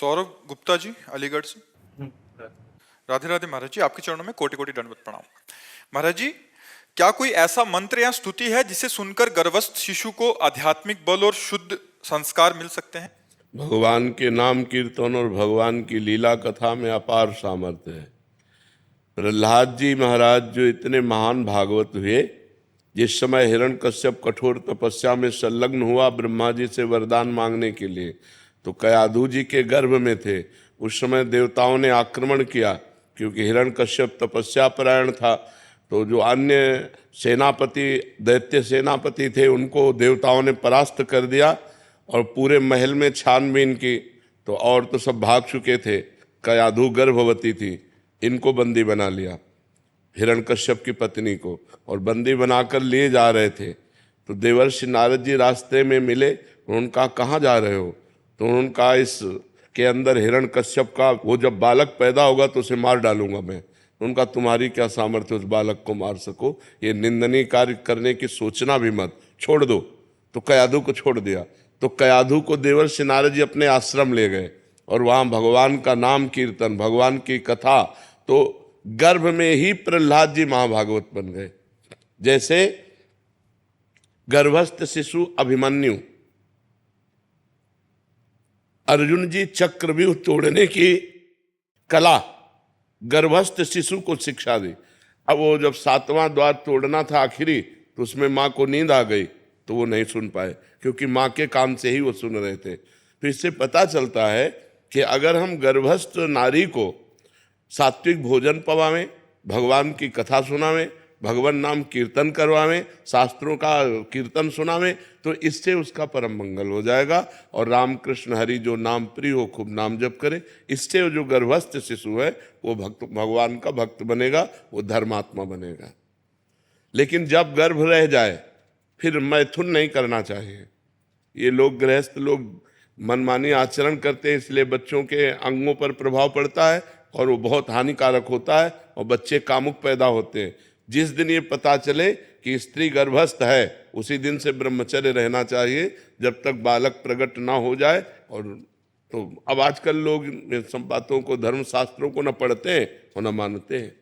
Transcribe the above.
सौरभ गुप्ता जी अलीगढ़ से। राधे राधे महाराज जी, आपके चरणों में कोटि कोटि दंडवत प्रणाम। महाराज जी, क्या कोई ऐसा मंत्र या स्तुति है जिसे सुनकर गर्भस्थ शिशु को आध्यात्मिक बल और शुद्ध संस्कार मिल सकते हैं? भगवान के नाम कीर्तन और भगवान की लीला कथा में अपार सामर्थ्य है। प्रहलाद जी महाराज जो इतने महान भागवत हुए, जिस समय हिरण्यकश्यप कठोर तपस्या में संलग्न हुआ ब्रह्मा जी से वरदान मांगने के लिए, तो कयाधु जी के गर्भ में थे। उस समय देवताओं ने आक्रमण किया, क्योंकि हिरण्यकश्यप तपस्या परायण था। तो जो अन्य सेनापति, दैत्य सेनापति थे, उनको देवताओं ने परास्त कर दिया और पूरे महल में छानबीन की, तो और तो सब भाग चुके थे। कयाधु गर्भवती थी, इनको बंदी बना लिया, हिरण्यकश्यप की पत्नी को, और बंदी बनाकर लिए जा रहे थे। तो देवर्षि नारद जी रास्ते में मिले, उनका कहाँ जा रहे हो? तो उनका इस के अंदर हिरण्यकश्यप का वो जब बालक पैदा होगा तो उसे मार डालूंगा मैं। उनका तुम्हारी क्या सामर्थ्य उस बालक को मार सको? ये निंदनीय कार्य करने की सोचना भी मत, छोड़ दो। तो कयाधु को छोड़ दिया। तो कयाधु को देवर्षि नारद जी अपने आश्रम ले गए और वहाँ भगवान का नाम कीर्तन, भगवान की कथा, तो गर्भ में ही प्रहलाद जी महाभागवत बन गए। जैसे गर्भस्थ शिशु अभिमन्यु, अर्जुन जी चक्रव्यूह तोड़ने की कला गर्भस्थ शिशु को शिक्षा दी। अब वो जब 7वां द्वार तोड़ना था आखिरी, तो उसमें माँ को नींद आ गई, तो वो नहीं सुन पाए, क्योंकि माँ के काम से ही वो सुन रहे थे। तो इससे पता चलता है कि अगर हम गर्भस्थ नारी को सात्विक भोजन पवावें, भगवान की कथा सुनावें, भगवान नाम कीर्तन करवावें, शास्त्रों का कीर्तन सुनावें, तो इससे उसका परम मंगल हो जाएगा। और रामकृष्ण हरि जो नाम प्रिय हो, खूब नाम जप करे, इससे जो गर्भस्थ शिशु है वो भक्त, भगवान का भक्त बनेगा, वो धर्मात्मा बनेगा। लेकिन जब गर्भ रह जाए, फिर मैथुन नहीं करना चाहिए। ये लोग, गृहस्थ लोग मनमानी आचरण करते हैं, इसलिए बच्चों के अंगों पर प्रभाव पड़ता है और वो बहुत हानिकारक होता है और बच्चे कामुक पैदा होते हैं। जिस दिन ये पता चले कि स्त्री गर्भस्थ है, उसी दिन से ब्रह्मचर्य रहना चाहिए, जब तक बालक प्रकट ना हो जाए। और तो अब आजकल लोग इन सब बातों को, धर्म शास्त्रों को न पढ़ते हैं और न मानते हैं।